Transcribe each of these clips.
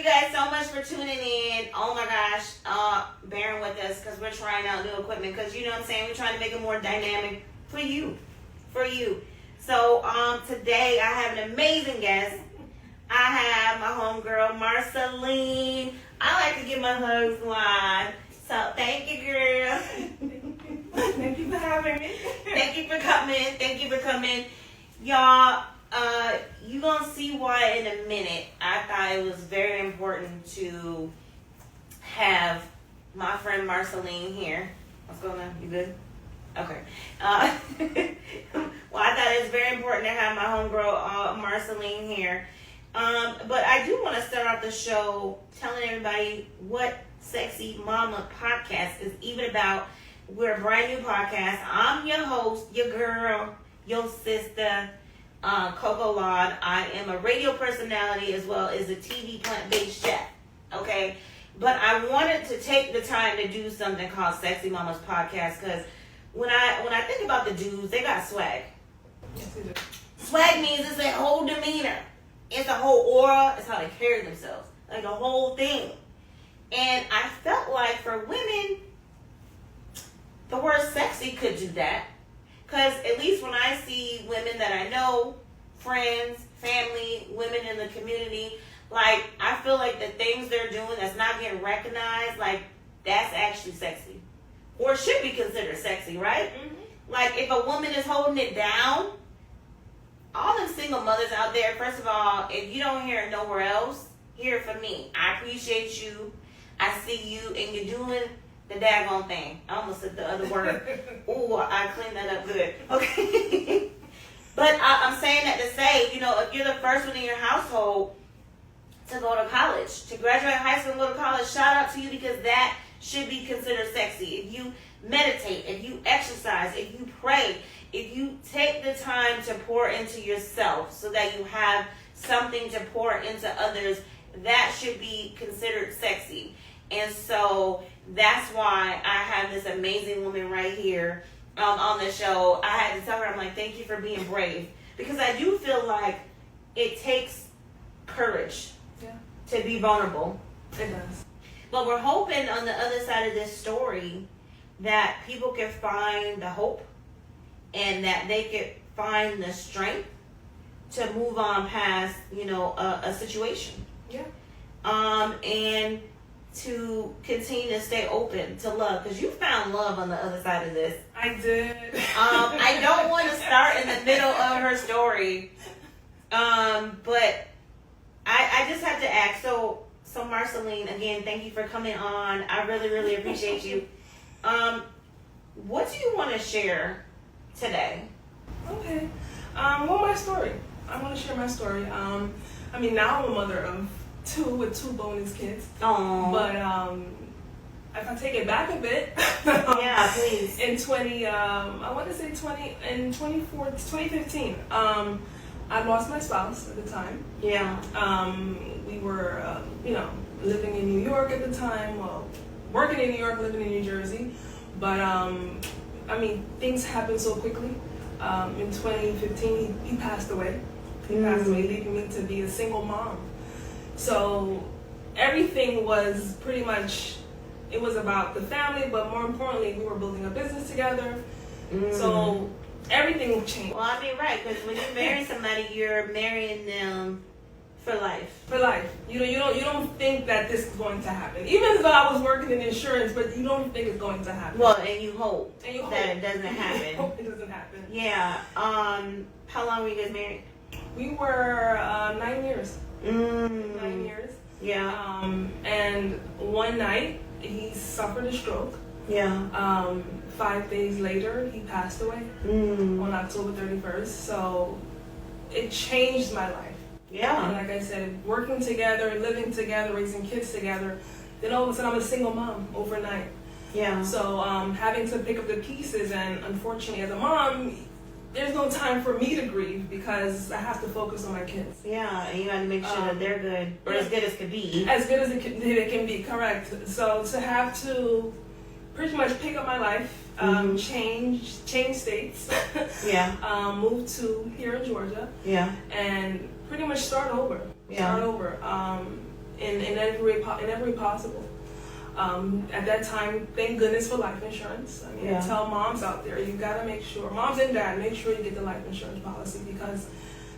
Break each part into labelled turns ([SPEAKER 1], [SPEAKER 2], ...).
[SPEAKER 1] you guys so much for tuning in. Oh my gosh, bearing with us because we're trying out new equipment. Because you know what I'm saying, we're trying to make it more dynamic for you, So today I have an amazing guest. I have my homegirl Marceline. I like to give my hugs live. So thank you, girl.
[SPEAKER 2] Thank you for having me.
[SPEAKER 1] Thank you for coming. Y'all, you gonna see why in a minute. I thought it was very important to have my friend Marceline here. What's going on? You good? Okay. Well, I thought it was very important to have my homegirl Marceline here. But I do want to start off the show telling everybody what Sexy Mama Podcast is even about. We're a brand new podcast. I'm your host, your girl, your sister, Coco Laud. I am a radio personality as well as a TV plant-based chef. Okay? But I wanted to take the time to do something called Sexy Mama's Podcast because when I think about the dudes, they got swag.
[SPEAKER 2] Yes, they do.
[SPEAKER 1] Swag means it's a whole demeanor. It's a whole aura. It's how they carry themselves. Like a whole thing. And I felt like for women, the word sexy could do that. Because at least when I see women that I know, friends, family, women in the community, like I feel like the things they're doing that's not getting recognized, like that's actually sexy. Or should be considered sexy, right? Mm-hmm. Like if a woman is holding it down, all them single mothers out there, first of all, if you don't hear it nowhere else, hear it from me. I appreciate you. I see you, and you're doing the daggone thing. I almost said the other word. Ooh, I cleaned that up good. Okay. But I'm saying that to say, you know, if you're the first one in your household to go to college, to graduate high school and go to college, shout out to you because that should be considered sexy. If you meditate, if you exercise, if you pray, if you take the time to pour into yourself so that you have something to pour into others, that should be considered sexy. And so that's why I have this amazing woman right here on the show. I had to tell her, I'm like, thank you for being brave. Because I do feel like it takes courage to be vulnerable.
[SPEAKER 2] It does.
[SPEAKER 1] But we're hoping on the other side of this story that people can find the hope and that they could find the strength to move on past, you know, a situation.
[SPEAKER 2] Yeah.
[SPEAKER 1] And to continue to stay open to love, because you found love on the other side of this.
[SPEAKER 2] I did.
[SPEAKER 1] I don't want to start in the middle of her story, but I just have to ask. So Marceline, again, thank you for coming on. I really, really appreciate you. What do you want to share today?
[SPEAKER 2] Okay. Well, my story. I want to share my story. I mean, now I'm a mother of two bonus kids.
[SPEAKER 1] Oh.
[SPEAKER 2] But if I take it back a bit,
[SPEAKER 1] yeah, please.
[SPEAKER 2] In 2015, I lost my spouse at the time.
[SPEAKER 1] Yeah.
[SPEAKER 2] We were, living in New York at the time. Well, working in New York, living in New Jersey. But things happened so quickly. In 2015, he passed away. He passed away, leaving me to be a single mom. So everything was pretty much, it was about the family, but more importantly, we were building a business together. So everything changed.
[SPEAKER 1] Well, I mean, right, because when you marry somebody, you're marrying them for life.
[SPEAKER 2] For life. You don't think that this is going to happen. Even though I was working in insurance, but you don't think it's going to happen.
[SPEAKER 1] Well, and you hope that it doesn't happen.
[SPEAKER 2] You hope it doesn't happen.
[SPEAKER 1] Yeah. How long were you guys married?
[SPEAKER 2] We were 9 years. 9 years.
[SPEAKER 1] Yeah.
[SPEAKER 2] And one night he suffered a stroke.
[SPEAKER 1] Yeah.
[SPEAKER 2] 5 days later he passed away on October 31st. So it changed my life.
[SPEAKER 1] Yeah.
[SPEAKER 2] And like I said, working together, living together, raising kids together. Then all of a sudden I'm a single mom overnight.
[SPEAKER 1] Yeah.
[SPEAKER 2] So having to pick up the pieces, and unfortunately as a mom, there's no time for me to grieve because I have to focus on my kids.
[SPEAKER 1] Yeah, and you got to make sure that they're good, or as good as could be.
[SPEAKER 2] As good as they can be, correct. So to have to pretty much pick up my life, change states.
[SPEAKER 1] Yeah.
[SPEAKER 2] Move to here in Georgia.
[SPEAKER 1] Yeah.
[SPEAKER 2] And pretty much start over.
[SPEAKER 1] Yeah.
[SPEAKER 2] Start over. In every way possible. At that time, thank goodness for life insurance. I mean, I tell moms out there, you gotta make sure, moms and dad, make sure you get the life insurance policy, because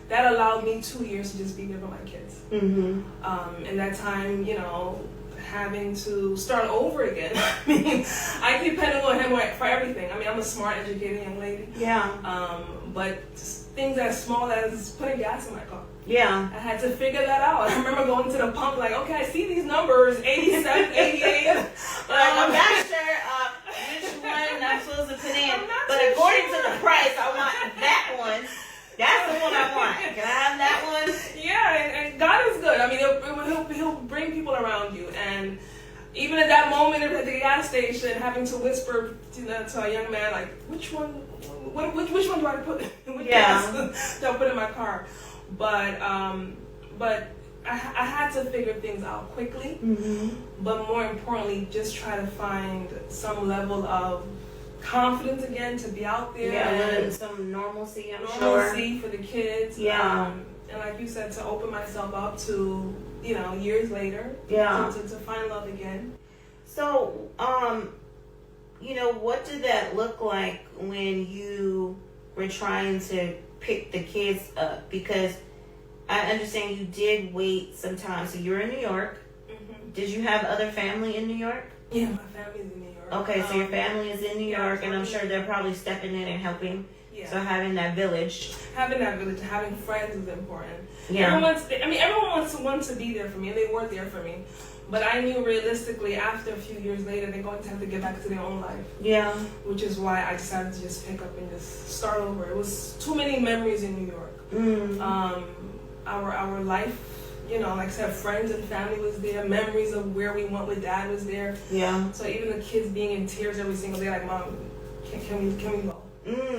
[SPEAKER 2] that allowed me 2 years to just be there for my kids. Mm-hmm. In that time, you know, having to start over again. I mean, I depended on him for everything. I mean, I'm a smart, educated young lady. Yeah. But just things as small as putting gas in my car. Yeah. I had to figure that out. I remember going to the pump like, okay, I see these numbers, 87, 88.
[SPEAKER 1] I'm not sure which one I'm supposed to put in, but according to the price, I want that one. That's the one I want. Can I have that one?
[SPEAKER 2] Yeah, and God is good. I mean, he'll bring people around you. And even at that moment at the gas station, having to whisper to a young man, like, which one do I put? Which gas do I put in my car? But I had to figure things out quickly. Mm-hmm. But more importantly, just try to find some level of confidence again to be out there.
[SPEAKER 1] And some normalcy,
[SPEAKER 2] Normalcy for the kids. Yeah. And like you said, to open myself up to, you know, years later. Yeah. To find love again.
[SPEAKER 1] So, you know, what did that look like when you were trying to pick the kids up? Because I understand you did wait some time. So you were in New York. Mm-hmm. Did you have other family in New York?
[SPEAKER 2] Yeah, my family's in New York.
[SPEAKER 1] Okay, so your family is in New York, and I'm sure they're probably stepping in and helping. Yeah. So having that village.
[SPEAKER 2] Having friends is important. Yeah. Everyone wants to be there for me, and they were there for me. But I knew realistically, after a few years later, they're going to have to get back to their own life. Yeah. Which is why I decided to just pick up and just start over. It was too many memories in New York. Mm. Our life, you know, like I said, friends and family was there. Memories of where we went with Dad was there. Yeah. So even the kids being in tears every single day, like, Mom, can we go?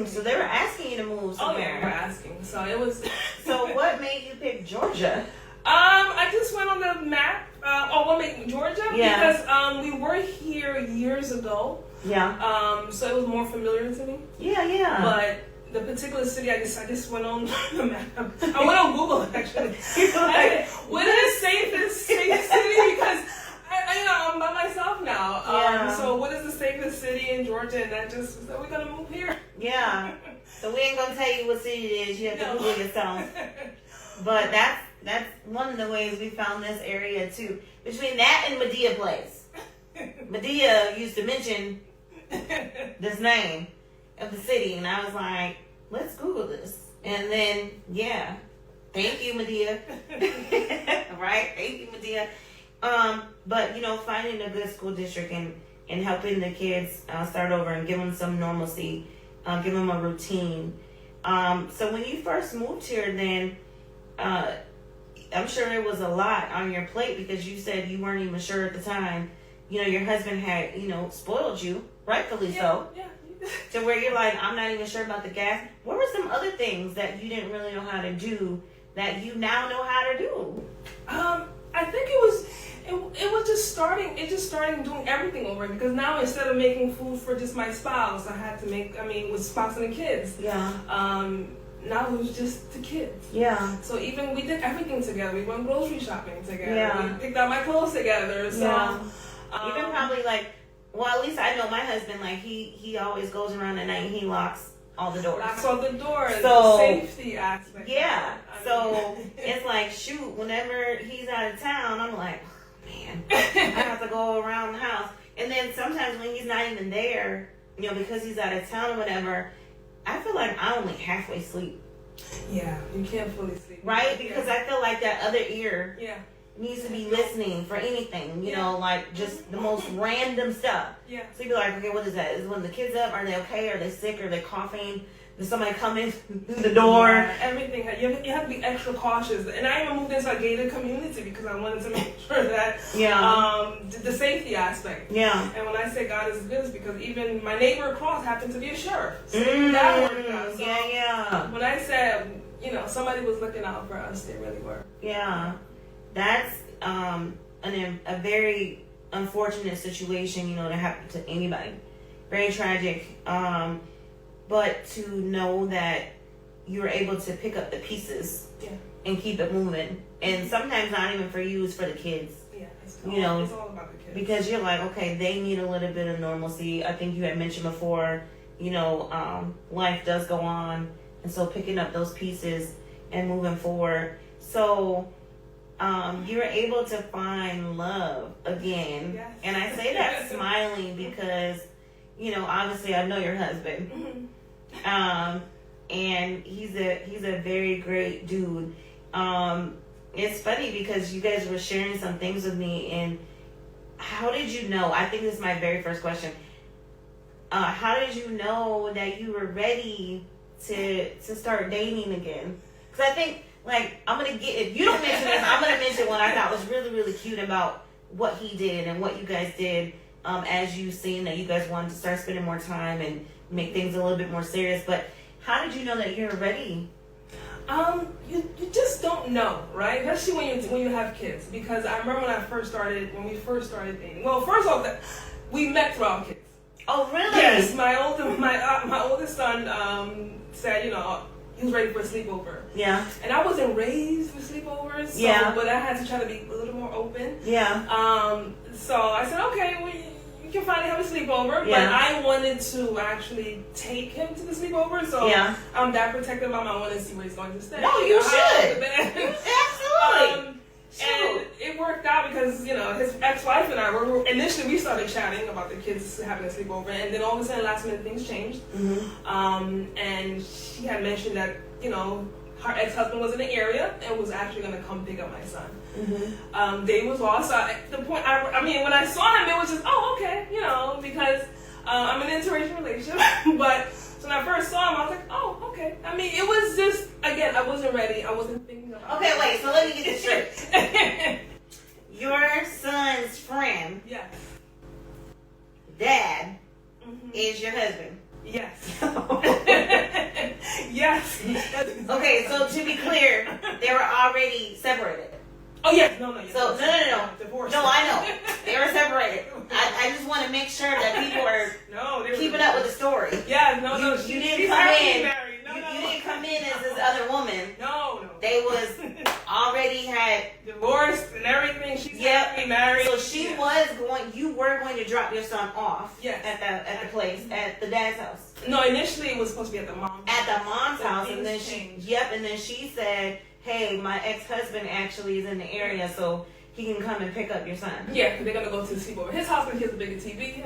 [SPEAKER 1] So they were asking you to move somewhere.
[SPEAKER 2] Oh, yeah, they were asking. So it was.
[SPEAKER 1] So what made you pick Georgia?
[SPEAKER 2] I just went on the map. What made me Georgia? Yeah. Because we were here years ago. Yeah. So it was more familiar to me. Yeah. But the particular city, I just went on the map. I went on Google actually. What is the safest city? Because I'm by myself now. So what is the safest city in Georgia? And that just so we're gonna move here.
[SPEAKER 1] Yeah. So we ain't gonna tell you what city it is. You have to Google yourself. But that's one of the ways we found this area too. Between that and Medea Place. Medea used to mention this name of the city, and I was like, let's Google this. And then, thank you, Medea. Right? Thank you, Medea. But, you know, finding a good school district and helping the kids start over and give them some normalcy, give them a routine. So when you first moved here, then I'm sure it was a lot on your plate, because you said you weren't even sure at the time. You know, your husband had, you know, spoiled you, rightfully so. Yeah. To where you're like, I'm not even sure about the gas. What were some other things that you didn't really know how to do that you now know how to do?
[SPEAKER 2] I think it was just starting. It just started doing everything over, because now instead of making food for just my spouse, I had to make. With spouse and the kids. Yeah. Now it was just the kids. Yeah. So even we did everything together. We went grocery shopping together. Yeah. We picked out my clothes together. So. Yeah.
[SPEAKER 1] Even probably like. Well, at least I know my husband, like, he always goes around at night and he locks all the doors.
[SPEAKER 2] Locks all the doors. So, the safety aspect.
[SPEAKER 1] Yeah. So, it's like, shoot, whenever he's out of town, I'm like, oh, man, I have to go around the house. And then sometimes when he's not even there, you know, because he's out of town or whatever, I feel like I only halfway sleep.
[SPEAKER 2] Yeah, you can't fully sleep.
[SPEAKER 1] Right? Because I feel like that other ear. Yeah. Needs to be listening for anything, you know, like just the most random stuff. Yeah. So you'd be like, okay, what is that? Is when the kids up? Are they okay? Are they sick? Are they coughing? Did somebody come in through the door?
[SPEAKER 2] Yeah, everything. You have to be extra cautious. And I even moved into a gated community because I wanted to make sure that the safety aspect. Yeah. And when I say God is good, it's because even my neighbor across happened to be a sheriff. So that worked out. So when I said, you know, somebody was looking out for us, they really were.
[SPEAKER 1] Yeah. That's a very unfortunate situation, you know, to happen to anybody. Very tragic. But to know that you were able to pick up the pieces and keep it moving. And sometimes not even for you, it's for the kids.
[SPEAKER 2] Yeah, it's
[SPEAKER 1] You know,
[SPEAKER 2] it's all about the kids.
[SPEAKER 1] because you're like, okay, they need a little bit of normalcy. I think you had mentioned before, life does go on, and so picking up those pieces and moving forward. So, you were able to find love again,
[SPEAKER 2] Yes.
[SPEAKER 1] and I say that smiling because, obviously I know your husband, and he's a very great dude. It's funny because you guys were sharing some things with me, and how did you know? I think this is my very first question. How did you know that you were ready to start dating again? Because I think, I'm gonna get, if you don't mention this, I'm gonna mention what I thought was really, really cute about what he did and what you guys did, as you seen that you guys wanted to start spending more time and make things a little bit more serious. But how did you know that you're ready?
[SPEAKER 2] You just don't know, right? Especially when you have kids. Because I remember when we first started dating. Well, first off, we met through our kids.
[SPEAKER 1] Oh, really?
[SPEAKER 2] Yes, my oldest son said, he was ready for a sleepover.
[SPEAKER 1] Yeah.
[SPEAKER 2] And I wasn't raised for sleepovers, so, but I had to try to be a little more open.
[SPEAKER 1] Yeah.
[SPEAKER 2] So I said, okay, well, you can finally have a sleepover, but I wanted to actually take him to the sleepover, so I'm that protective about him. I want to see where he's going to stay.
[SPEAKER 1] No, you should. Absolutely.
[SPEAKER 2] And it worked out because, his ex-wife and I initially we started chatting about the kids having a sleepover, and then all of a sudden last minute things changed. Mm-hmm. And she had mentioned that, her ex-husband was in the area and was actually going to come pick up my son. Mm-hmm. They was lost. So at the point, when I saw him, it was just, okay, because I'm in an interracial relationship. But so when I first saw him, I was like, okay. It was just, again, I wasn't ready. I wasn't thinking about it.
[SPEAKER 1] Okay, wait, so let me get this straight. Your son's friend, dad, is your husband.
[SPEAKER 2] Yes. Yes.
[SPEAKER 1] Okay, so to be clear, they were already separated.
[SPEAKER 2] Oh, yes. No.
[SPEAKER 1] So, no.
[SPEAKER 2] Divorced.
[SPEAKER 1] No, I know. They were separated. I just want to make sure that people are keeping up with the story.
[SPEAKER 2] Yeah, no.
[SPEAKER 1] You didn't come in.
[SPEAKER 2] Married.
[SPEAKER 1] You didn't come in as this other woman.
[SPEAKER 2] No.
[SPEAKER 1] They was already had
[SPEAKER 2] divorced and everything. She's married.
[SPEAKER 1] So you were going to drop your son off at the place, at the dad's house.
[SPEAKER 2] No, initially it was supposed to be at the mom's
[SPEAKER 1] house, and then she said, hey, my ex-husband actually is in the area, so he can come and pick up your son.
[SPEAKER 2] Yeah, because they're going to go to the sleepover. His house has a bigger TV,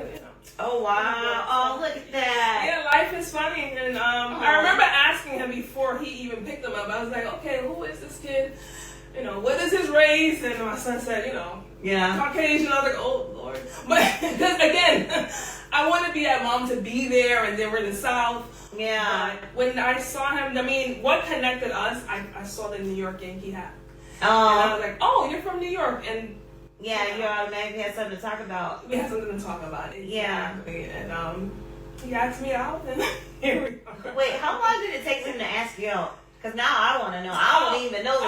[SPEAKER 1] Oh, wow. Oh, look at that.
[SPEAKER 2] Yeah, life is funny. And I remember asking him before he even picked him up. I was like, okay, who is this kid? What is his race? And my son said, Caucasian. I was like, oh, Lord. But because, again, I want to be that mom to be there, and then we're in the South.
[SPEAKER 1] Yeah.
[SPEAKER 2] But when I saw him, what connected us, I saw the New York Yankee hat.
[SPEAKER 1] And
[SPEAKER 2] I was like, oh, you're from New York. And
[SPEAKER 1] you automatically had something to talk about.
[SPEAKER 2] We had something to talk about.
[SPEAKER 1] Exactly.
[SPEAKER 2] And he asked me out, and here we are.
[SPEAKER 1] Wait, how long did it take him to ask you out? Because now I want to know. I don't even know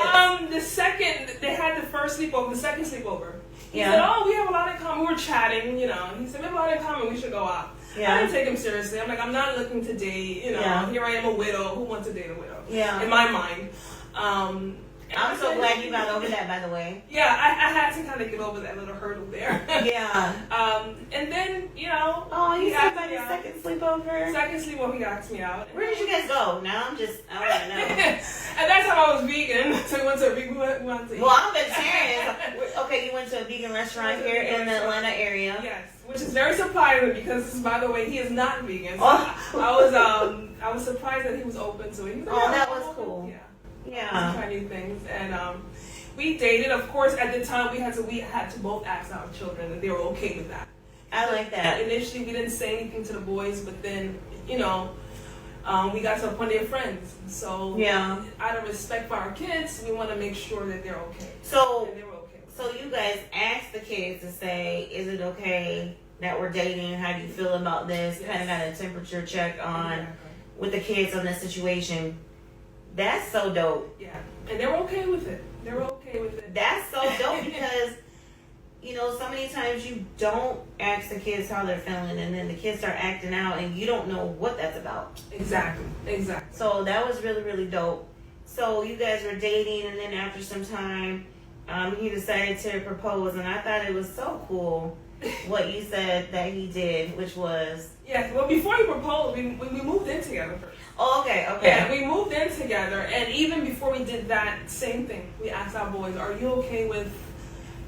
[SPEAKER 1] this.
[SPEAKER 2] They had the first sleepover, the second sleepover. He
[SPEAKER 1] Yeah.
[SPEAKER 2] said, oh, we have a lot in common. We were chatting, He said, we have a lot in common. We should go out.
[SPEAKER 1] Yeah.
[SPEAKER 2] I didn't take him seriously. I'm like, I'm not looking to date,
[SPEAKER 1] Yeah.
[SPEAKER 2] Here I am, a widow. Who wants to date a widow?
[SPEAKER 1] Yeah.
[SPEAKER 2] In my mind.
[SPEAKER 1] I'm so glad you got over that, by the way.
[SPEAKER 2] Yeah, I had to kind of get over that little hurdle there.
[SPEAKER 1] Yeah.
[SPEAKER 2] And then,
[SPEAKER 1] Oh, you said about your second sleepover?
[SPEAKER 2] Second sleepover, he asked me out.
[SPEAKER 1] Where did you guys go? Now I want to know.
[SPEAKER 2] At that time, I was vegan, so we went to a vegan.
[SPEAKER 1] Well, I'm vegetarian. Okay, you went to a vegan restaurant here in the Atlanta area.
[SPEAKER 2] Yes, which is very surprising because, by the way, he is not vegan. So I was surprised that he was open to it.
[SPEAKER 1] Oh, that was cool. Yeah.
[SPEAKER 2] Try new things, and we dated. Of course, at the time, we had to both ask our children, and they were okay with that.
[SPEAKER 1] I like that.
[SPEAKER 2] Initially, we didn't say anything to the boys, but then, we got to a point they're friends. So, out of respect for our kids, we want to make sure that they're okay.
[SPEAKER 1] So,
[SPEAKER 2] and they were okay.
[SPEAKER 1] So you guys asked the kids to say, is it okay that we're dating? How do you feel about this? Yes. Kind of got a temperature check on with the kids on this situation. That's so dope.
[SPEAKER 2] Yeah, and they were okay with it.
[SPEAKER 1] That's so dope because, so many times you don't ask the kids how they're feeling, and then the kids start acting out, and you don't know what that's about.
[SPEAKER 2] Exactly.
[SPEAKER 1] So that was really, really dope. So you guys were dating, and then after some time, he decided to propose, and I thought it was so cool what you said that he did, which was...
[SPEAKER 2] Yeah, well, before he proposed, we moved in together first.
[SPEAKER 1] Oh, okay.
[SPEAKER 2] Yeah, we moved in together, and even before we did that, same thing. We asked our boys, are you okay with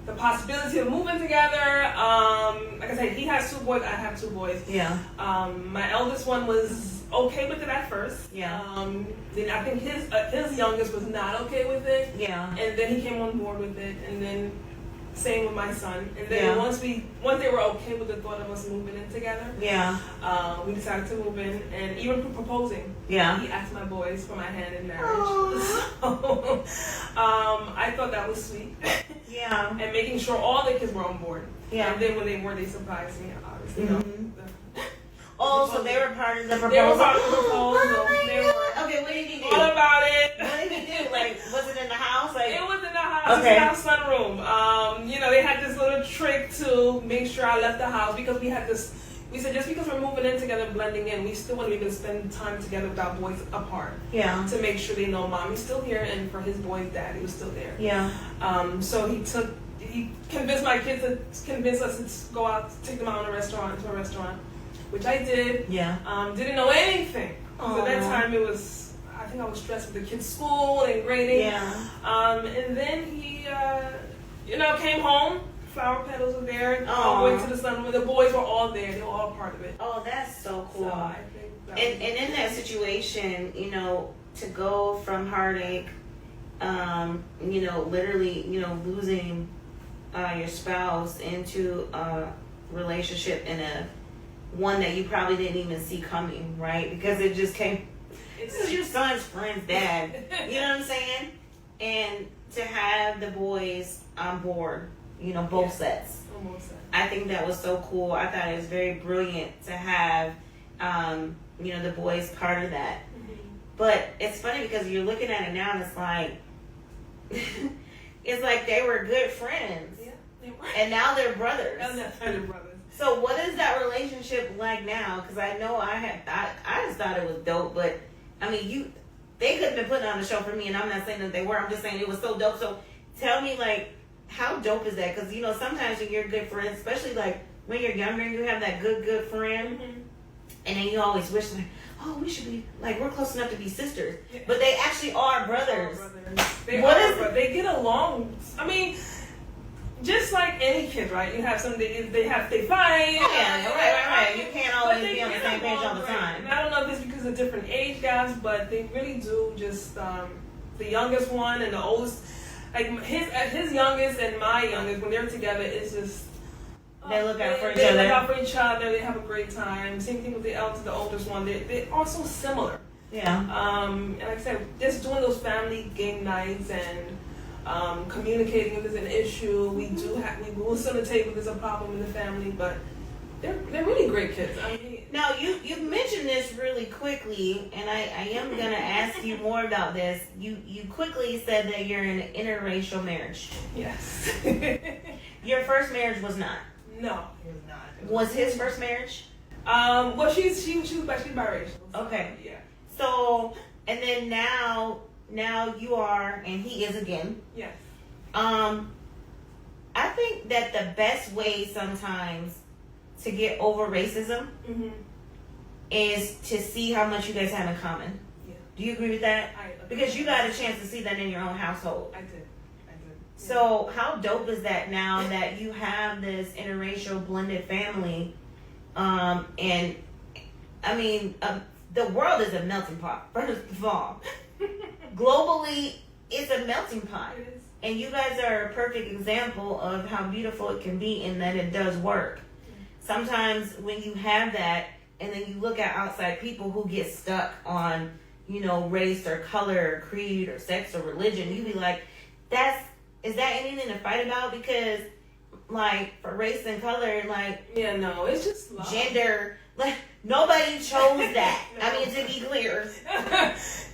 [SPEAKER 2] the possibility of moving together? Like I said, he has 2 boys, I have 2 boys.
[SPEAKER 1] Yeah.
[SPEAKER 2] My eldest one was okay with it at first.
[SPEAKER 1] Yeah.
[SPEAKER 2] Then I think his youngest was not okay with it.
[SPEAKER 1] Yeah.
[SPEAKER 2] And then he came on board with it, and then same with my son. And then once they were okay with the thought of us moving in together, we decided to move in, and even proposing.
[SPEAKER 1] Yeah.
[SPEAKER 2] He asked my boys for my hand in marriage. So I thought that was sweet.
[SPEAKER 1] Yeah.
[SPEAKER 2] And making sure all the kids were on board.
[SPEAKER 1] Yeah.
[SPEAKER 2] And then when they were, they surprised me, obviously.
[SPEAKER 1] Oh, so they were part of the proposal?
[SPEAKER 2] They were part of the proposal.
[SPEAKER 1] Okay, what did he do?
[SPEAKER 2] All about it.
[SPEAKER 1] What did he do? Like, was it in the house? Like,
[SPEAKER 2] it was in the house.
[SPEAKER 1] Okay.
[SPEAKER 2] It was in our sunroom. They had this little trick to make sure I left the house because we had this. We said just because we're moving in together, blending in, we still want to be able to spend time together with our boys apart.
[SPEAKER 1] Yeah.
[SPEAKER 2] To make sure they know mommy's still here, and for his boys, daddy was still there.
[SPEAKER 1] Yeah.
[SPEAKER 2] So he convinced my kids to convince us to go out, take them out to a restaurant, which I did.
[SPEAKER 1] Yeah.
[SPEAKER 2] Didn't know anything. So at that time it was, I think I was stressed with the kids' school and grading.
[SPEAKER 1] Yeah.
[SPEAKER 2] And then he, came home. Flower petals were there. All the way to the sun. The boys were all there. They were all part of it.
[SPEAKER 1] Oh, that's so cool.
[SPEAKER 2] So I think
[SPEAKER 1] and in that situation, to go from heartache, literally, losing your spouse into a relationship in one that you probably didn't even see coming, right? Because it just came. This is your son's friend's dad. You know what I'm saying? And to have the boys on board, both sets.
[SPEAKER 2] Almost.
[SPEAKER 1] I think that was so cool. I thought it was very brilliant to have, the boys part of that. Mm-hmm. But it's funny because you're looking at it now and it's like, they were good friends.
[SPEAKER 2] Yeah, they were.
[SPEAKER 1] And now they're brothers.
[SPEAKER 2] They're brothers.
[SPEAKER 1] So what is that relationship like now? Because I know I just thought it was dope, but I mean, they could have been putting on a show for me, and I'm not saying that they were. I'm just saying it was so dope. So tell me, how dope is that? Because sometimes when you're good friends, especially when you're younger, you have that good friend, mm-hmm. and then you always wish we should be we're close enough to be sisters, yeah. But they actually are brothers.
[SPEAKER 2] They get along. I mean. Just like any kid, right? You have some they fight.
[SPEAKER 1] Yeah, right. You can't always be on the same page all the time.
[SPEAKER 2] And I don't know if it's because of different age gaps, but they really do. Just the youngest one and the oldest, his youngest and my youngest, when they're together, it's just
[SPEAKER 1] they look out for each
[SPEAKER 2] other.
[SPEAKER 1] They
[SPEAKER 2] look out for each other. They have a great time. Same thing with the oldest one. They are so similar.
[SPEAKER 1] Yeah.
[SPEAKER 2] And like I said, just doing those family game nights and. Communicating if there's an issue, we will facilitate if there's a problem in the family, but they're really great kids. I mean,
[SPEAKER 1] now you mentioned this really quickly, and I am gonna ask you more about this. You quickly said that you're in an interracial marriage.
[SPEAKER 2] Yes.
[SPEAKER 1] Your first marriage was not.
[SPEAKER 2] No, it was not.
[SPEAKER 1] Was his first marriage?
[SPEAKER 2] Well, she's biracial. So,
[SPEAKER 1] okay.
[SPEAKER 2] Yeah.
[SPEAKER 1] So, and then now you are, and he is again.
[SPEAKER 2] Yes.
[SPEAKER 1] I think that the best way sometimes to get over racism
[SPEAKER 2] mm-hmm.
[SPEAKER 1] is to see how much you guys have in common.
[SPEAKER 2] Yeah.
[SPEAKER 1] Do you agree with that?
[SPEAKER 2] I agree.
[SPEAKER 1] Because you got a chance to see that in your own household.
[SPEAKER 2] I did. Yeah.
[SPEAKER 1] So how dope is that now that you have this interracial blended family? And I mean, the world is a melting pot, first of all. Globally, it's a melting pot.
[SPEAKER 2] It is.
[SPEAKER 1] And you guys are a perfect example of how beautiful it can be and that it does work. Sometimes when you have that and then you look at outside people who get stuck on, race or color or creed or sex or religion, you be like, is that anything to fight about? Because for race and color,
[SPEAKER 2] yeah, no, it's just love.
[SPEAKER 1] Gender, nobody chose that. No. I mean, to be clear.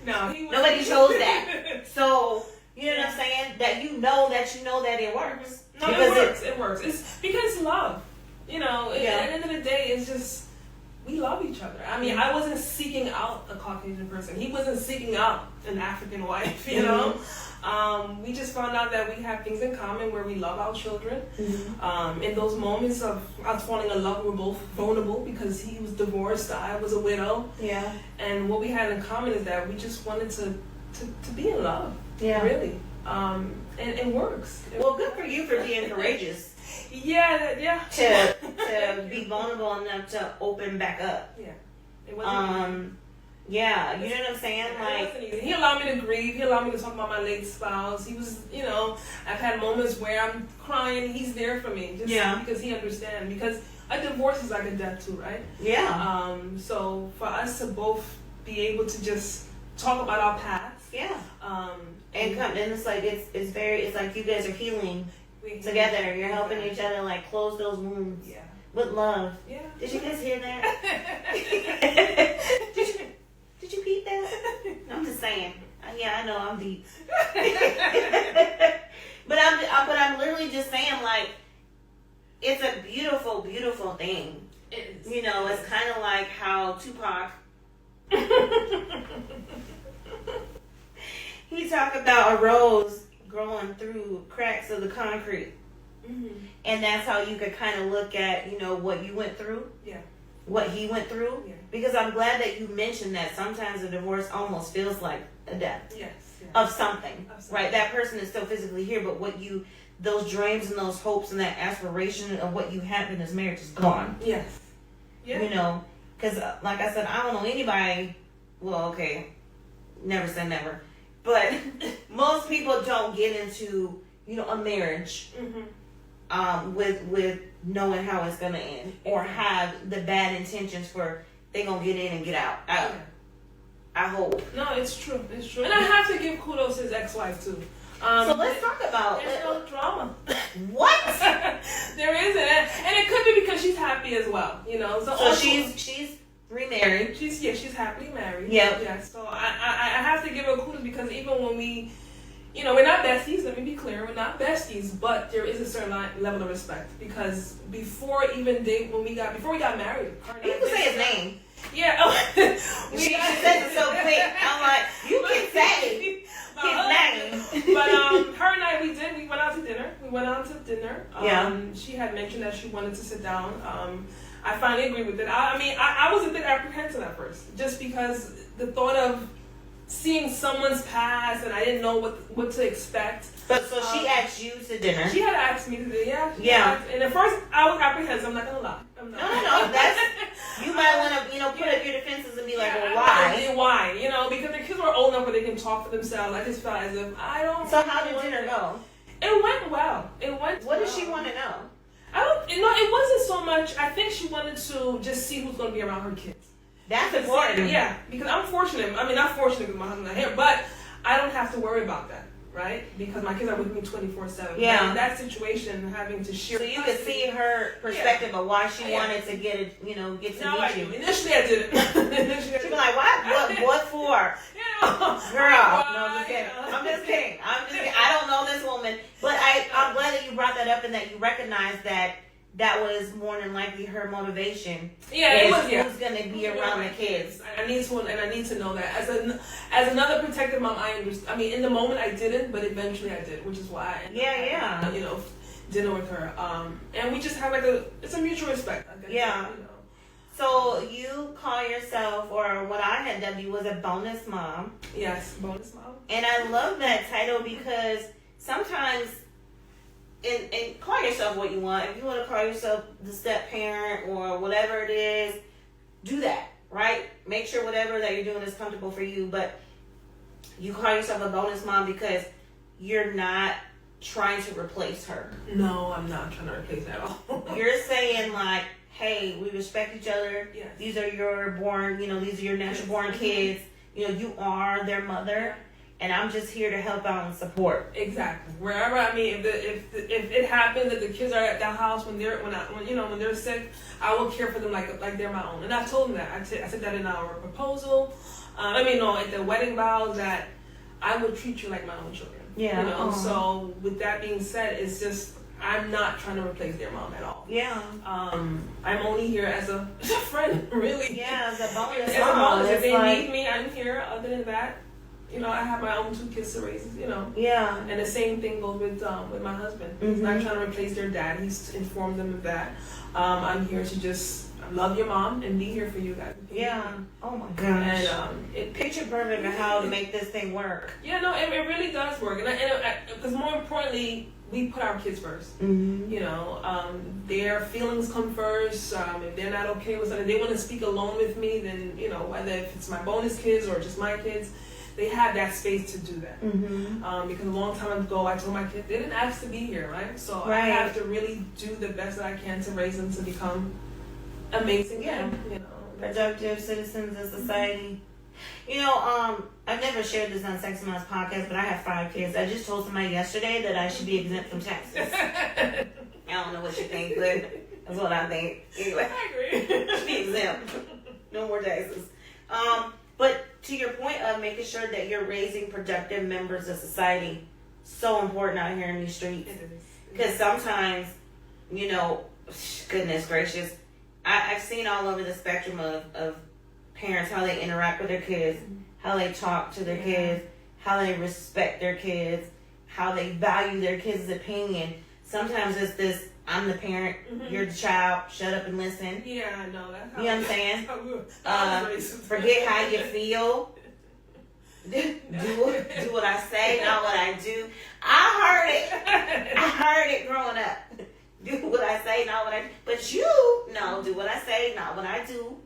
[SPEAKER 2] No,
[SPEAKER 1] nobody chose that. So, you know what I'm saying? That you know that it works.
[SPEAKER 2] No, it works. It works. It's because love. At the end of the day, it's just we love each other. I mean, I wasn't seeking out a Caucasian person. He wasn't seeking out an African wife, you know? We just found out that we have things in common where we love our children. In those moments of us falling in love, we were both vulnerable because he was divorced, I was a widow.
[SPEAKER 1] Yeah.
[SPEAKER 2] And what we had in common is that we just wanted to be in love.
[SPEAKER 1] Yeah.
[SPEAKER 2] Really. And it works.
[SPEAKER 1] Well, good for you for being courageous.
[SPEAKER 2] Yeah.
[SPEAKER 1] To be vulnerable enough to open back up.
[SPEAKER 2] Yeah. It wasn't
[SPEAKER 1] yeah, you know what I'm saying?
[SPEAKER 2] it
[SPEAKER 1] Like,
[SPEAKER 2] wasn't easy. He allowed me to grieve. He allowed me to talk about my late spouse. He was, you know, I've had moments where I'm crying. He's there for me. Just because he understands. Because a divorce is like a death too, right?
[SPEAKER 1] yeah.
[SPEAKER 2] So for us to both be able to just talk about our past.
[SPEAKER 1] Yeah. And it's like, it's like you guys are healing together. You're helping each other, like, close those wounds.
[SPEAKER 2] Yeah.
[SPEAKER 1] With love.
[SPEAKER 2] Yeah.
[SPEAKER 1] Did you guys hear that? Did you peep that? No, I'm just saying. Yeah, I know I'm deep. but I'm literally just saying, like, it's a beautiful, beautiful thing.
[SPEAKER 2] It is.
[SPEAKER 1] You know, it's kind of like how Tupac. He talked about a rose growing through cracks of the concrete. And that's how you could kind of look at, you know, what you went through.
[SPEAKER 2] Yeah.
[SPEAKER 1] What he went through.
[SPEAKER 2] Yeah.
[SPEAKER 1] Because I'm glad that you mentioned that sometimes a divorce almost feels like a death.
[SPEAKER 2] Yes.
[SPEAKER 1] Of something. Right? That person is still physically here, but those dreams and those hopes and that aspiration of what you have in this marriage is gone.
[SPEAKER 2] Yes. Yeah.
[SPEAKER 1] You know, because like I said, I don't know anybody, well, okay, never say never, but most people don't get into, you know, a marriage with knowing how it's going to end or have the bad intentions for they going to get in and get out. I hope.
[SPEAKER 2] No, it's true. It's true. And I have to give kudos to his ex-wife, too.
[SPEAKER 1] So let's talk about...
[SPEAKER 2] There's no drama.
[SPEAKER 1] What?
[SPEAKER 2] There isn't. And it could be because she's happy as well, you know.
[SPEAKER 1] So she's remarried.
[SPEAKER 2] She's happily married.
[SPEAKER 1] Yep.
[SPEAKER 2] Yeah. So I have to give her kudos because even when we... You know, we're not besties, let me be clear. We're not besties, but there is a certain level of respect. Because before we got married...
[SPEAKER 1] You can say his name.
[SPEAKER 2] Yeah.
[SPEAKER 1] She says it so quick. I'm like, you can say his name.
[SPEAKER 2] But her and I, we went out to dinner.
[SPEAKER 1] Yeah.
[SPEAKER 2] She had mentioned that she wanted to sit down. I finally agreed with it. I was a bit apprehensive at first, just because the thought of seeing someone's past and I didn't know what to expect.
[SPEAKER 1] But so she asked you to dinner.
[SPEAKER 2] She had asked me to do,
[SPEAKER 1] yeah.
[SPEAKER 2] And at first I was apprehensive. I'm not gonna lie.
[SPEAKER 1] No. That's you might want to, you know, put up your defenses and be like, well, why?
[SPEAKER 2] Why? You know, because the kids were old enough where they can talk for themselves. I just felt as if I don't.
[SPEAKER 1] So how did dinner go?
[SPEAKER 2] It went well.
[SPEAKER 1] What did she want to know?
[SPEAKER 2] It wasn't so much. I think she wanted to just see who's going to be around her kids.
[SPEAKER 1] That's important.
[SPEAKER 2] Yeah, because I'm fortunate. I mean, not fortunate because my husband's not here, but I don't have to worry about that, right? Because my kids are with me 24/7.
[SPEAKER 1] Yeah.
[SPEAKER 2] In that situation, having to share.
[SPEAKER 1] So you could see her perspective of why she wanted to get it, you know, get to meet you.
[SPEAKER 2] Initially, I didn't.
[SPEAKER 1] She'd be like, what for? Girl. No, I'm just kidding. I don't know this woman, but I'm glad that you brought that up and that you recognize that was more than likely her motivation.
[SPEAKER 2] Yeah, it was.
[SPEAKER 1] Who's going to be around the kids?
[SPEAKER 2] I need to know that as another protective mom. I understand. I mean, in the moment I didn't, but eventually I did, which is why. You know, dinner with her. And we just have it's a mutual respect. I guess,
[SPEAKER 1] yeah.
[SPEAKER 2] You know.
[SPEAKER 1] So you call yourself, or what I had dubbed you was a bonus mom.
[SPEAKER 2] Yes, bonus mom.
[SPEAKER 1] And I love that title because sometimes. And call yourself what you want. If you want to call yourself the step parent or whatever it is, do that, right? Make sure whatever that you're doing is comfortable for you. But you call yourself a bonus mom because you're not trying to replace her.
[SPEAKER 2] No, I'm not trying to replace her at all.
[SPEAKER 1] You're saying like, hey, we respect each other.
[SPEAKER 2] Yes.
[SPEAKER 1] These are your these are your natural born kids. You know, you are their mother. And I'm just here to help out and support.
[SPEAKER 2] Exactly. Wherever, I mean, if it happens that the kids are at the house when they're sick, I will care for them like they're my own. And I told them that. I said that in our proposal. At the wedding vows that I would treat you like my own children.
[SPEAKER 1] Yeah.
[SPEAKER 2] You know. So with that being said, it's just I'm not trying to replace their mom at all.
[SPEAKER 1] Yeah.
[SPEAKER 2] I'm only here as a friend, really.
[SPEAKER 1] Yeah, as a bonus.
[SPEAKER 2] As a bonus. If they need me, I'm here. Other than that, I have my own 2 kids to raise.
[SPEAKER 1] Yeah.
[SPEAKER 2] And the same thing goes with my husband.
[SPEAKER 1] Mm-hmm.
[SPEAKER 2] He's not trying to replace their dad. He's informed them of that. I'm here to just love your mom and be here for you guys.
[SPEAKER 1] Yeah. Oh my gosh.
[SPEAKER 2] And
[SPEAKER 1] picture perfect of how to make this thing work.
[SPEAKER 2] Yeah, no, it really does work. And because more importantly, we put our kids first.
[SPEAKER 1] Mm-hmm.
[SPEAKER 2] Their feelings come first. If they're not okay with something, they want to speak alone with me, then, whether if it's my bonus kids or just my kids, they have that space to do that.
[SPEAKER 1] Mm-hmm.
[SPEAKER 2] Because a long time ago, I told my kids, they didn't ask to be here, right? So
[SPEAKER 1] right.
[SPEAKER 2] I have to really do the best that I can to raise them to become amazing.
[SPEAKER 1] Yeah. Productive citizens in society. I've never shared this on Sexy Moms podcast, but I have 5 kids. I just told somebody yesterday that I should be exempt from taxes. I don't know what you think, but that's what I think. Anyway,
[SPEAKER 2] I agree.
[SPEAKER 1] Be exempt. No more taxes. But to your point of making sure that you're raising productive members of society, so important out here in these streets. Because sometimes, goodness gracious, I've seen all over the spectrum of parents, how they interact with their kids, how they talk to their kids, how they respect their kids, how they value their kids' opinion. Sometimes it's this, I'm the parent, you're the child, shut up and listen.
[SPEAKER 2] Yeah, I know. That's how
[SPEAKER 1] you know what I'm saying? Forget how you feel. Do what I say, not what I do. I heard it growing up. Do what I say, not what I do. But do what I say, not what I do.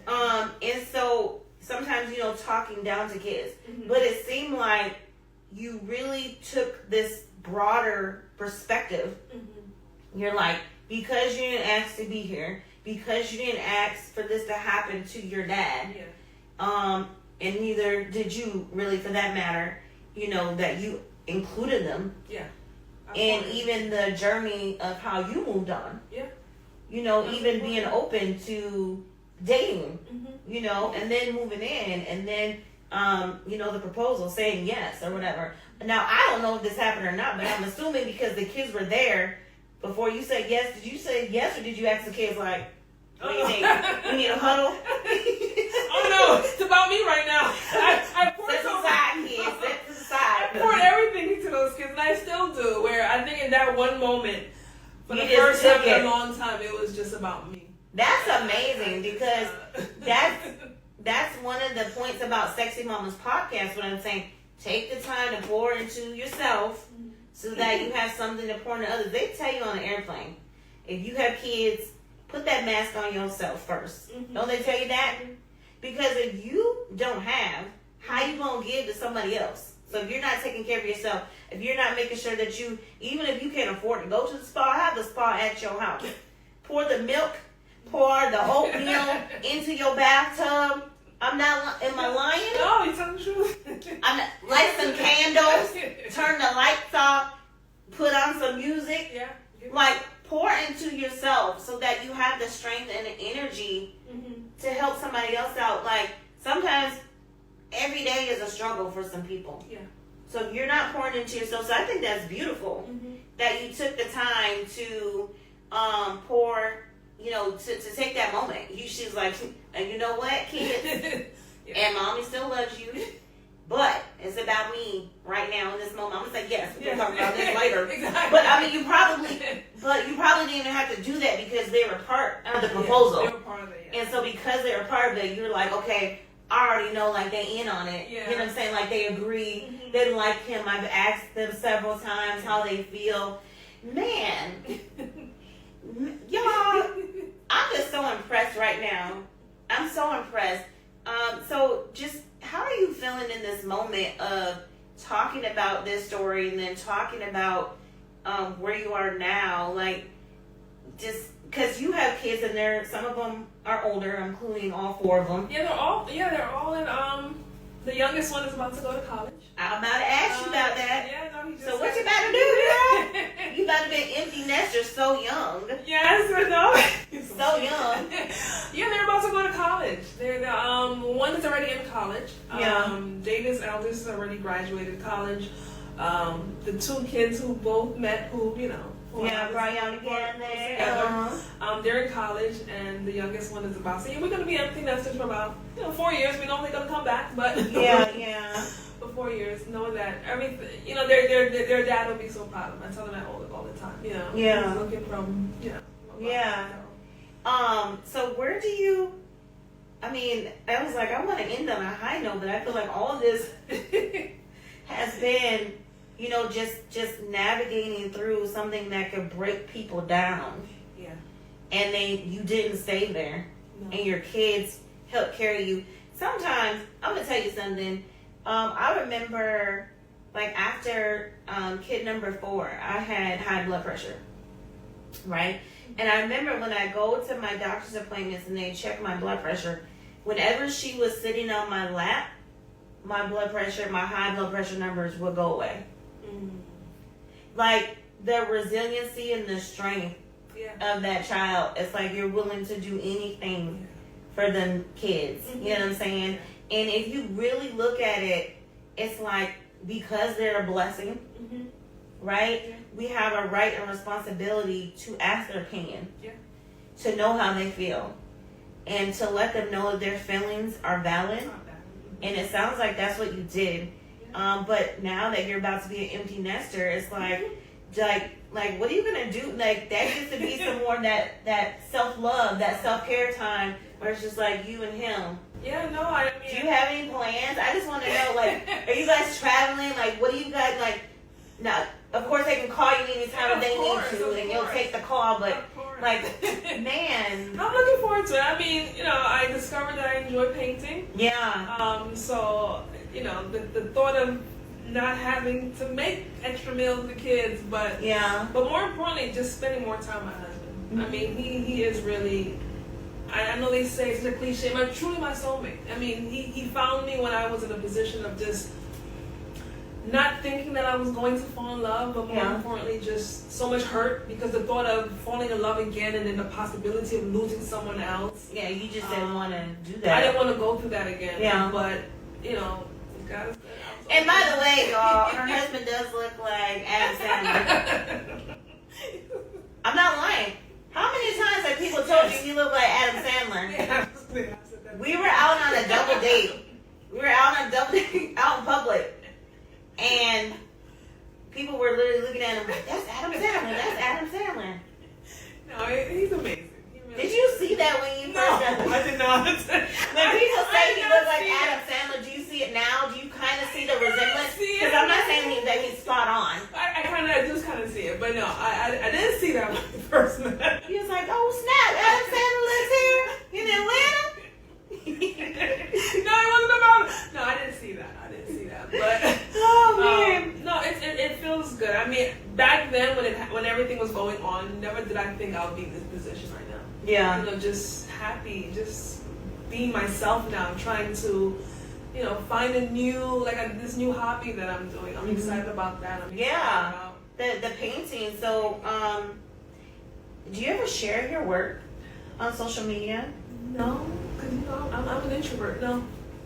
[SPEAKER 1] And so sometimes, talking down to kids. But it seemed like you really took this broader perspective. You're like, because you didn't ask to be here, because you didn't ask for this to happen to your dad, and neither did you really, for that matter, that you included them. Yeah. And even the journey of how you moved on. Yeah. Even being open to dating, and then moving in, and then, the proposal, saying yes or whatever. Now, I don't know if this happened or not, but I'm assuming because the kids were there before you said yes. Did you say yes, or did you ask the kids, like, what do you think? We need a huddle?
[SPEAKER 2] Oh, no, it's about me right now. I poured
[SPEAKER 1] I
[SPEAKER 2] poured everything into those kids, and I still do, where I think in that one moment, for the first time in a long time, it was just about me.
[SPEAKER 1] That's amazing, because that's one of the points about Sexy Mama's podcast, when I'm saying, take the time to pour into yourself so that you have something to pour into others. They tell you on an airplane, if you have kids, put that mask on yourself first. Don't they tell you that? Because if you don't have, how you going to give to somebody else? So if you're not taking care of yourself, if you're not making sure that you, even if you can't afford to go to the spa, have the spa at your house. Pour the milk, pour the oatmeal into your bathtub. Am I lying?
[SPEAKER 2] No, you're telling the truth.
[SPEAKER 1] Light some candles, turn the lights off, put on some music.
[SPEAKER 2] Yeah.
[SPEAKER 1] Like, pour into yourself so that you have the strength and the energy to help somebody else out. Like, sometimes every day is a struggle for some people. Yeah. So if you're not pouring into yourself, so I think that's beautiful that you took the time to pour, to take that moment. She's like, and you know what, kids? And mommy still loves you. But it's about me right now in this moment. I'm gonna say yes. We'll talk about this later.
[SPEAKER 2] Exactly.
[SPEAKER 1] But I mean, you probably didn't even have to do that because they were part of the proposal.
[SPEAKER 2] They were part of it. Yeah.
[SPEAKER 1] And so because they were part of it, you're like, okay, I already know, like, they in on it.
[SPEAKER 2] Yeah.
[SPEAKER 1] You know what I'm saying? Like, they agree. They like him. I've asked them several times how they feel. Man, y'all, I'm just so impressed right now. I'm so impressed. So just, how are you feeling in this moment of talking about this story and then talking about where you are now? Like, just because you have kids and some of them are older, including all 4 of them.
[SPEAKER 2] Yeah, they're all in. The youngest one is about to go to college.
[SPEAKER 1] I'm about to ask you about that.
[SPEAKER 2] Yeah, no, he just.
[SPEAKER 1] So what you about to do, girl? You about to be an empty nester so young.
[SPEAKER 2] Yes, I know.
[SPEAKER 1] So young.
[SPEAKER 2] Yeah, they're about to go to college. They're one is already in college. David's eldest already graduated college. The 2 kids who both met, who
[SPEAKER 1] Yeah, brought y'all together.
[SPEAKER 2] They're in college, and the youngest one is about. So we're going to be empty nesters for about 4 years. We know they're going to come back, but
[SPEAKER 1] yeah.
[SPEAKER 2] For 4 years, know that everything. Their dad will be so proud of them. I tell them that all the time.
[SPEAKER 1] Yeah.
[SPEAKER 2] He's looking from
[SPEAKER 1] Yeah. So where do you? I mean, I was like, I want to end on a high note, but I feel like all of this has been, just navigating through something that could break people down.
[SPEAKER 2] Yeah.
[SPEAKER 1] And you didn't stay there. No. And your kids helped carry you. Sometimes, I'm going to tell you something. I remember, like, after kid number 4, I had high blood pressure. Right? And I remember when I go to my doctor's appointments and they check my blood pressure, whenever she was sitting on my lap, my high blood pressure numbers would go away. Mm. Like the resiliency and the strength of that child, it's like you're willing to do anything for them kids. Mm-hmm. You know what I'm saying? And if you really look at it, it's like because they're a blessing, mm-hmm. right? Yeah. We have a right and responsibility to ask their opinion, to know how they feel, and to let them know that their feelings are valid. And it sounds like that's what you did. But now that you're about to be an empty nester, it's like what are you gonna do? Like that gets to be some more that self-love, that self-care time where it's just like you and him.
[SPEAKER 2] Yeah, no, I mean.
[SPEAKER 1] Do you have any plans? I just want to know, like, are you guys traveling? Like, what do you guys like? Now, of course, they can call you anytime they need to, and you'll take the call. But like, man,
[SPEAKER 2] I'm looking forward to it. I mean, I discovered that I enjoy painting.
[SPEAKER 1] Yeah.
[SPEAKER 2] So the thought of not having to make extra meals for the kids, but more importantly, just spending more time with my husband. Mm-hmm. I mean, he is really. I know they say it's a cliche, but truly my soulmate. I mean, he found me when I was in a position of just not thinking that I was going to fall in love, but more importantly, just so much hurt because the thought of falling in love again and then the possibility of losing someone else.
[SPEAKER 1] Yeah, you just didn't want to do that.
[SPEAKER 2] I didn't want to go through that again. Yeah. But, God is good.
[SPEAKER 1] And by the way, y'all, her husband does look like Adam Sandler. I'm not lying. How many times have people told you look like Adam Sandler? We were out on a double date. Out in public. And people were literally looking at him like, that's Adam Sandler. That's Adam Sandler.
[SPEAKER 2] No, he's amazing.
[SPEAKER 1] Did you see that when you first got there?
[SPEAKER 2] I did not.
[SPEAKER 1] When people say he looks like Adam Sandler, do you see it now? Do you kind of see the resemblance? Because I'm not saying that he's spot on.
[SPEAKER 2] I just kind of see it, but no, I didn't see that when I first met.
[SPEAKER 1] He was like, oh snap, Adam Sandler lives here in Atlanta?
[SPEAKER 2] No, it wasn't about. No, I didn't see that. But
[SPEAKER 1] oh man,
[SPEAKER 2] no, it feels good. I mean, back then when everything was going on, never did I think I would be in this position right now.
[SPEAKER 1] Yeah.
[SPEAKER 2] Just happy, just being myself now. I'm trying to, find a new this new hobby that I'm doing. I'm excited about that.
[SPEAKER 1] The painting. So, do you ever share your work on social media?
[SPEAKER 2] No, because I'm an introvert. No.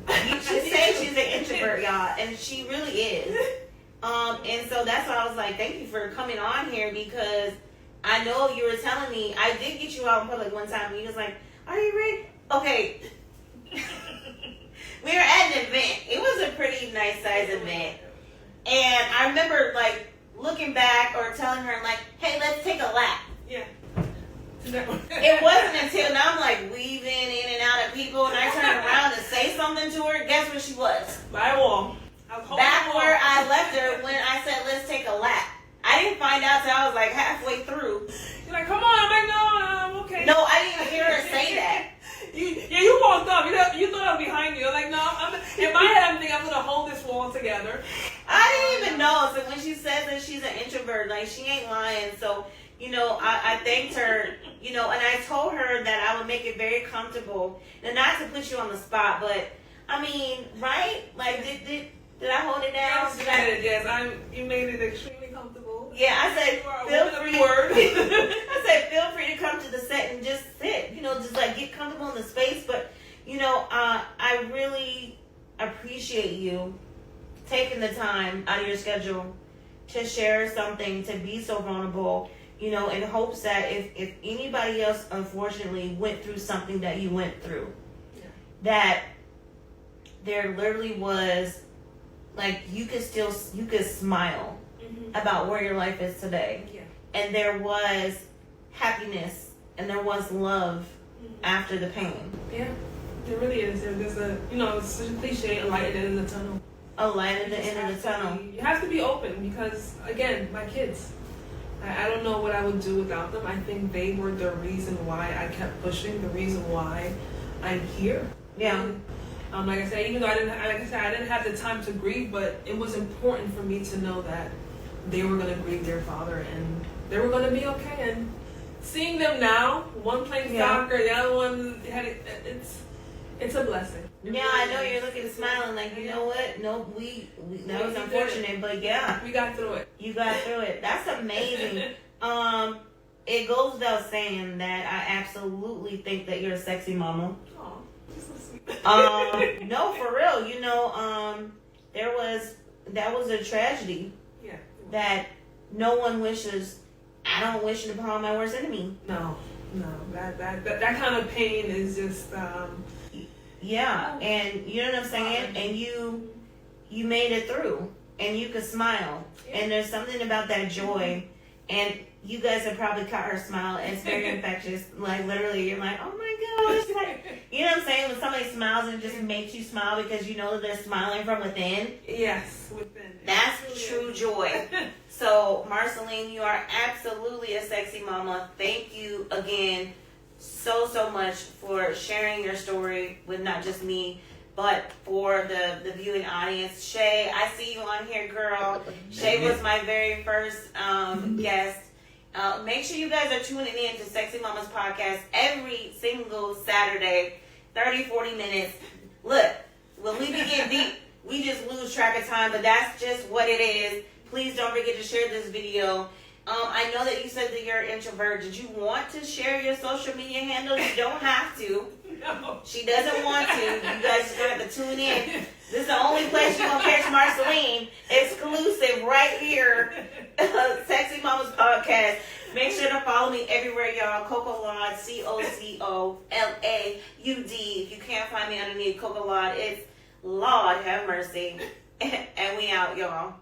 [SPEAKER 1] She says she's an introvert, y'all, and she really is. And so that's why I was like, thank you for coming on here because I know you were telling me I did get you out in public one time and you was like, are you ready? Okay. We were at an event. It was a pretty nice size event. And I remember looking back or telling her hey, let's take a lap.
[SPEAKER 2] Yeah.
[SPEAKER 1] It wasn't until now I'm weaving in and out of people and I turned around to say something to her. Guess where she was?
[SPEAKER 2] By a wall.
[SPEAKER 1] Back where I left her when I said let's take a lap. I didn't find out till I was halfway through.
[SPEAKER 2] You're like, come on. I'm like, no, I'm okay.
[SPEAKER 1] No, I didn't even hear her say that.
[SPEAKER 2] You walked up. You thought I was behind you. I'm like, no. In my head, I'm thinking I'm gonna hold this wall together.
[SPEAKER 1] I didn't even know. So when she says that she's an introvert, she ain't lying. So I thanked her. And I told her that I would make it very comfortable, and not to put you on the spot, but I mean, right? Did I hold it down?
[SPEAKER 2] Yes, you made it extremely comfortable.
[SPEAKER 1] Yeah, I said, feel free. I said, feel free to come to the set and just sit. Just get comfortable in the space. But I really appreciate you taking the time out of your schedule to share something, to be so vulnerable, you know, in hopes that if anybody else unfortunately went through something that you went through, that there literally was, like, you could smile about where your life is today. Yeah. And there was happiness and there was love after the pain.
[SPEAKER 2] Yeah, there really is. There's a, you know, it's such a cliche, a light at the end of the tunnel.
[SPEAKER 1] A light at the end of the tunnel.
[SPEAKER 2] You have to be open because, again, my kids, I don't know what I would do without them. I think they were the reason why I kept pushing, the reason why I'm here.
[SPEAKER 1] Yeah.
[SPEAKER 2] Like I said, even though I didn't have the time to grieve, but it was important for me to know that they were going to grieve their father and they were going to be okay. And seeing them now, one playing soccer, the other one had it's a blessing.
[SPEAKER 1] Yeah, I know you're looking smiling like, you know what? No, we that was unfortunate, but yeah,
[SPEAKER 2] we got through it.
[SPEAKER 1] You got through it. That's amazing. It goes without saying that I absolutely think that you're a sexy mama.
[SPEAKER 2] Oh, so sweet.
[SPEAKER 1] No, for real. You know, that was a tragedy. Yeah. That no one wishes. I don't wish it upon my worst enemy.
[SPEAKER 2] No, that kind of pain is just.
[SPEAKER 1] Yeah, and you know what I'm saying? And you made it through, and you could smile, and there's something about that joy, and you guys have probably caught her smile, and it's very infectious. Like, literally, you're like, oh my gosh, like, you know what I'm saying? When somebody smiles and it just makes you smile because you know that they're smiling from within.
[SPEAKER 2] Yes, within.
[SPEAKER 1] That's true joy. So, Marceline, you are absolutely a sexy mama. Thank you again so much for sharing your story with not just me, but for the viewing audience. Shay, I see you on here, girl. Shay was my very first guest. Make sure you guys are tuning in to Sexy Mama's podcast every single Saturday, 30-40 minutes. Look, when we begin deep, we just lose track of time, but that's just what it is. Please don't forget to share this video. I know that you said that you're an introvert. Did you want to share your social media handles? You don't have to.
[SPEAKER 2] No.
[SPEAKER 1] She doesn't want to. You guys just gonna have to tune in. This is the only place you're gonna catch Marceline. Exclusive right here. Sexy Mama's podcast. Make sure to follow me everywhere, y'all. Coco Laud, COCOLAUD. If you can't find me underneath Coco Laud, it's Lord have mercy. And we out, y'all.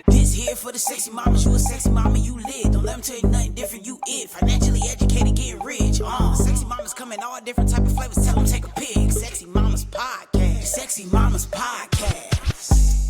[SPEAKER 3] This here for the sexy mamas, you a sexy mama, you lit. Don't let them tell you nothing different, you it. Financially educated, getting rich. Sexy mamas come in all different type of flavors, tell them take a pic. Sexy Mamas Podcast. Sexy Mamas Podcast.